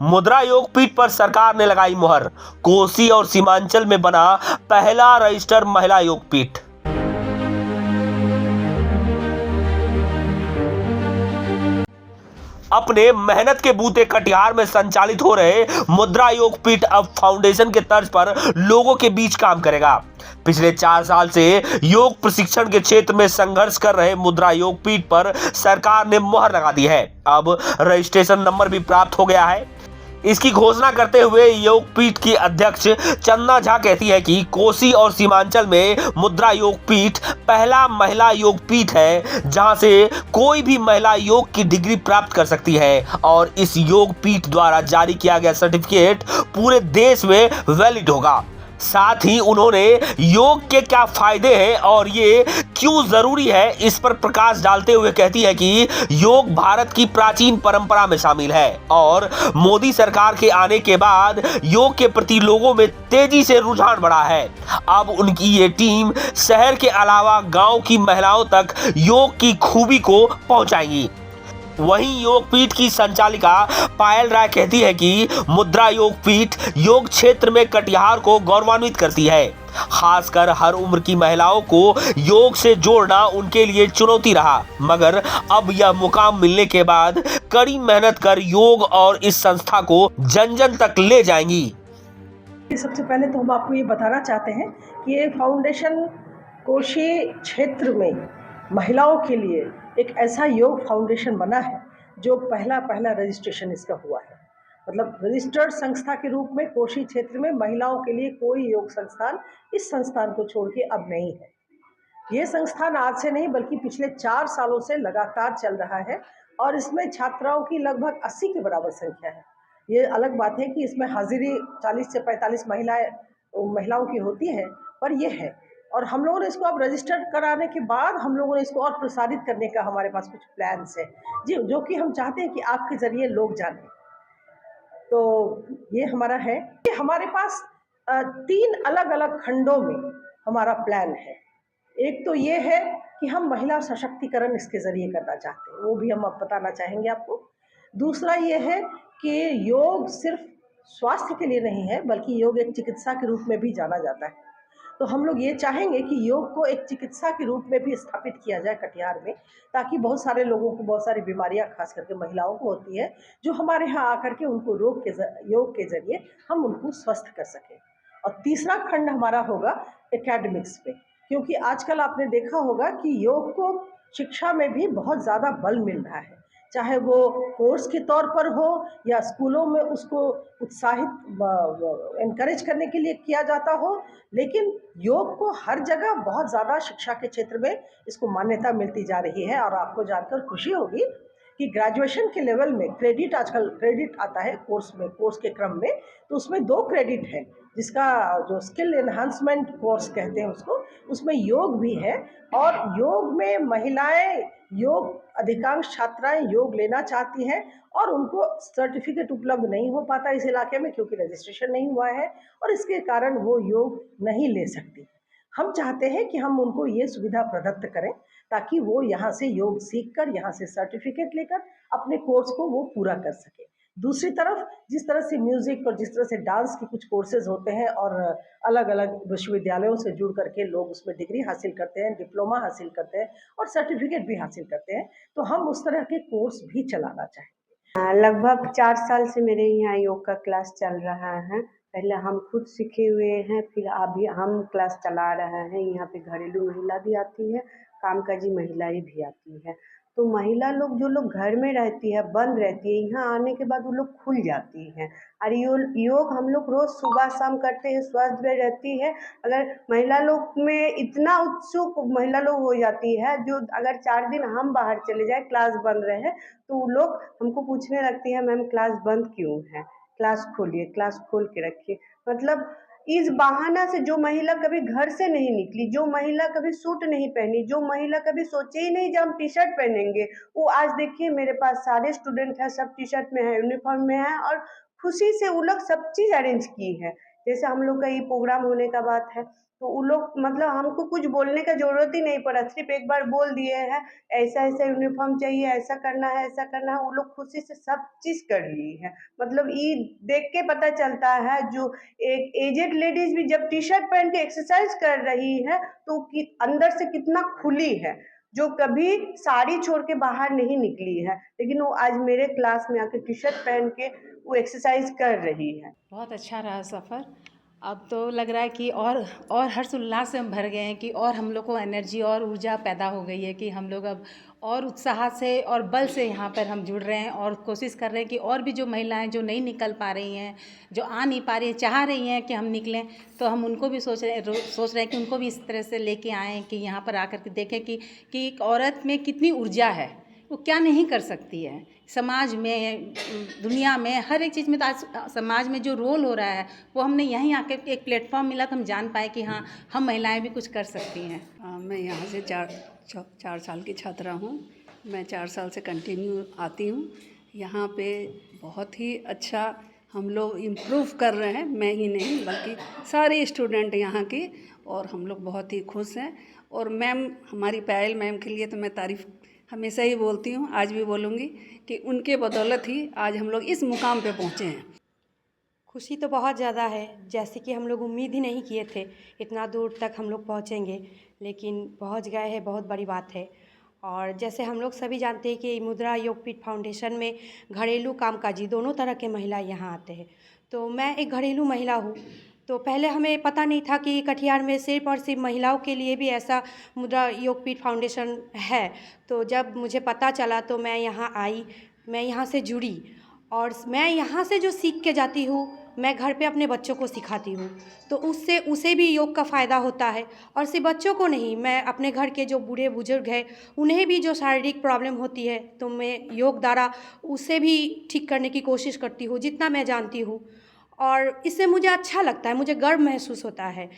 मुद्रा योग पीठ पर सरकार ने लगाई मुहर। कोसी और सीमांचल में बना पहला रजिस्टर्ड महिला योग पीठ। अपने मेहनत के बूते कटिहार में संचालित हो रहे मुद्रा योग पीठ अब फाउंडेशन के तर्ज पर लोगों के बीच काम करेगा। पिछले 4 साल से योग प्रशिक्षण के क्षेत्र में संघर्ष कर रहे मुद्रा योग पीठ पर सरकार ने मुहर लगा दी है। अब रजिस्ट्रेशन नंबर भी प्राप्त हो गया है। इसकी घोषणा करते हुए योग पीठ की अध्यक्ष चंदा झा कहती है कि कोसी और सीमांचल में मुद्रा योग पीठ पहला महिला योग पीठ है, जहां से कोई भी महिला योग की डिग्री प्राप्त कर सकती है और इस योग पीठ द्वारा जारी किया गया सर्टिफिकेट पूरे देश में वैलिड होगा। साथ ही उन्होंने योग के क्या फायदे हैं और ये क्यों जरूरी है, इस पर प्रकाश डालते हुए कहती है कि योग भारत की प्राचीन परंपरा में शामिल है और मोदी सरकार के आने के बाद योग के प्रति लोगों में तेजी से रुझान बढ़ा है। अब उनकी ये टीम शहर के अलावा गांव की महिलाओं तक योग की खूबी को पहुंचाएगी। वहीं योग पीठ की संचालिका पायल राय कहती है कि मुद्रा योग पीठ योग क्षेत्र में कटिहार को गौरवान्वित करती है। खासकर हर उम्र की महिलाओं को योग से जोड़ना उनके लिए चुनौती रहा, मगर अब यह मुकाम मिलने के बाद कड़ी मेहनत कर योग और इस संस्था को जन जन तक ले जाएंगी। सबसे पहले तो हम आपको ये बताना चाहते हैं कि ये फाउंडेशन कोशी क्षेत्र में महिलाओं के लिए एक ऐसा योग फाउंडेशन बना है जो पहला रजिस्ट्रेशन इसका हुआ है। मतलब रजिस्टर्ड संस्था के रूप में कोशी क्षेत्र में महिलाओं के लिए कोई योग संस्थान इस संस्थान को छोड़ के अब नहीं है। ये संस्थान आज से नहीं बल्कि पिछले 4 सालों से लगातार चल रहा है और इसमें छात्राओं की लगभग 80 के बराबर संख्या है। ये अलग बात है कि इसमें हाजिरी 40 से 45 महिलाओं की होती है, पर ये है। और हम लोगों ने इसको अब रजिस्टर्ड कराने के बाद हम लोगों ने इसको और प्रसारित करने का हमारे पास कुछ प्लान्स है जी, जो कि हम चाहते हैं कि आपके ज़रिए लोग जानें। तो ये हमारा है कि हमारे पास 3 अलग अलग खंडों में हमारा प्लान है। एक तो ये है कि हम महिला सशक्तिकरण इसके ज़रिए करना चाहते हैं, वो भी हम अब बताना चाहेंगे आपको। दूसरा ये है कि योग सिर्फ स्वास्थ्य के लिए नहीं है बल्कि योग एक चिकित्सा के रूप में भी जाना जाता है। तो हम लोग ये चाहेंगे कि योग को एक चिकित्सा के रूप में भी स्थापित किया जाए कटिहार में, ताकि बहुत सारे लोगों को बहुत सारी बीमारियां खास करके महिलाओं को होती है, जो हमारे यहाँ आकर के उनको योग के जरिए हम उनको स्वस्थ कर सकें। और तीसरा खंड हमारा होगा एकेडमिक्स पे, क्योंकि आजकल आपने देखा होगा कि योग को शिक्षा में भी बहुत ज़्यादा बल मिल रहा है, चाहे वो कोर्स के तौर पर हो या स्कूलों में उसको उत्साहित एनकरेज करने के लिए किया जाता हो, लेकिन योग को हर जगह बहुत ज़्यादा शिक्षा के क्षेत्र में इसको मान्यता मिलती जा रही है। और आपको जानकर खुशी होगी कि ग्रेजुएशन के लेवल में आजकल क्रेडिट आता है कोर्स के क्रम में, तो उसमें 2 क्रेडिट है, जिसका जो स्किल एनहांसमेंट कोर्स कहते हैं उसमें योग भी है। और योग में महिलाएं अधिकांश छात्राएं योग लेना चाहती हैं और उनको सर्टिफिकेट उपलब्ध नहीं हो पाता इस इलाके में, क्योंकि रजिस्ट्रेशन नहीं हुआ है और इसके कारण वो योग नहीं ले सकती। हम चाहते हैं कि हम उनको ये सुविधा प्रदत्त करें ताकि वो यहाँ से योग सीखकर यहाँ से सर्टिफिकेट लेकर अपने कोर्स को वो पूरा कर सके। दूसरी तरफ जिस तरह से म्यूजिक और जिस तरह से डांस के कुछ कोर्सेज होते हैं और अलग अलग विश्वविद्यालयों से जुड़ करके लोग उसमें डिग्री हासिल करते हैं, डिप्लोमा हासिल करते हैं और सर्टिफिकेट भी हासिल करते हैं, तो हम उस तरह के कोर्स भी चलाना चाहेंगे। लगभग 4 साल से मेरे यहाँ योग का क्लास चल रहा है। पहले हम खुद सीखे हुए हैं, फिर अभी हम क्लास चला रहे हैं। यहाँ पे घरेलू महिला भी आती है, कामकाजी महिलाएं भी आती है। तो महिला लोग जो लोग घर में रहती है, बंद रहती है, यहाँ आने के बाद वो लोग खुल जाती हैं। और योग हम लोग रोज़ सुबह शाम करते हैं, स्वस्थ भी रहती है। अगर महिला लोग में इतना उत्सुक महिला लोग हो जाती है, जो अगर 4 दिन हम बाहर चले जाए, क्लास बंद रहे, तो वो लोग हमको पूछने लगती है, मैम क्लास बंद क्यों है, क्लास खोलिए, क्लास खोल के रखिए। मतलब इस बहाना से जो महिला कभी घर से नहीं निकली, जो महिला कभी सूट नहीं पहनी, जो महिला कभी सोचे ही नहीं जब हम टी शर्ट पहनेंगे, वो आज देखिए मेरे पास सारे स्टूडेंट हैं, सब टी शर्ट में है, यूनिफॉर्म में है और खुशी से वो लोग सब चीज़ अरेंज की है। जैसे हम लोग का ये प्रोग्राम होने का बात है, तो वो लोग मतलब हमको कुछ बोलने का ज़रूरत ही नहीं पड़ा, सिर्फ एक बार बोल दिए हैं ऐसा-ऐसा यूनिफ़ॉर्म चाहिए, ऐसा करना है, ऐसा करना है, वो लोग खुशी से सब चीज़ कर ली है। मतलब ये देख के पता चलता है जो एक एजेड लेडीज़ भी जब टी-शर्ट पहन के एक्सरसाइज कर रही है, तो कि अंदर से कितना खुली है, जो कभी साड़ी छोड़ के बाहर नहीं निकली है, लेकिन वो आज मेरे क्लास में आके टी-शर्ट पहन के वो एक्सरसाइज कर रही है। बहुत अच्छा रहा सफ़र। अब तो लग रहा है कि और हर्ष उल्लास से हम भर गए हैं कि और हम लोग को एनर्जी और ऊर्जा पैदा हो गई है कि हम लोग अब और उत्साह से और बल से यहाँ पर हम जुड़ रहे हैं और कोशिश कर रहे हैं कि और भी जो महिलाएं जो नहीं निकल पा रही हैं, जो आ नहीं पा रही हैं, चाह रही हैं कि हम निकलें, तो हम उनको भी सोच रहे हैं कि उनको भी इस तरह से लेके आएँ कि यहाँ पर आकर के देखें कि एक औरत में कितनी ऊर्जा है, वो क्या नहीं कर सकती है। समाज में, दुनिया में, हर एक चीज़ में तो आज समाज में जो रोल हो रहा है वो हमने यहीं आके एक प्लेटफॉर्म मिला तो हम जान पाए कि हाँ, हम महिलाएं भी कुछ कर सकती हैं। मैं यहाँ से चार साल की छात्रा हूँ। मैं 4 साल से कंटिन्यू आती हूँ। यहाँ पे बहुत ही अच्छा हम लोग इम्प्रूव कर रहे हैं, मैं ही नहीं बल्कि सारे स्टूडेंट यहाँ के, और हम लोग बहुत ही खुश हैं। और मैम, हमारी पायल मैम के लिए तो मैं तारीफ़ हमेशा ही बोलती हूँ, आज भी बोलूँगी कि उनके बदौलत ही आज हम लोग इस मुकाम पे पहुँचे हैं। खुशी तो बहुत ज़्यादा है, जैसे कि हम लोग उम्मीद ही नहीं किए थे इतना दूर तक हम लोग पहुँचेंगे, लेकिन पहुँच गए हैं, बहुत बड़ी बात है। और जैसे हम लोग सभी जानते हैं कि मुद्रा योगपीठ फाउंडेशन में घरेलू कामकाजी दोनों तरह के महिला यहाँ आते हैं। तो मैं एक घरेलू महिला हूँ, तो पहले हमें पता नहीं था कि कटिहार में सिर्फ और सिर्फ महिलाओं के लिए भी ऐसा मुद्रा योगपीठ फाउंडेशन है। तो जब मुझे पता चला तो मैं यहाँ आई, मैं यहाँ से जुड़ी, और मैं यहाँ से जो सीख के जाती हूँ मैं घर पे अपने बच्चों को सिखाती हूँ, तो उससे उसे भी योग का फ़ायदा होता है। और सिर्फ बच्चों को नहीं, मैं अपने घर के जो बूढ़े बुजुर्ग हैं उन्हें भी जो शारीरिक प्रॉब्लम होती है तो मैं योग द्वारा उसे भी ठीक करने की कोशिश करती हूँ जितना मैं जानती हूँ, और इससे मुझे अच्छा लगता है, मुझे गर्व महसूस होता है।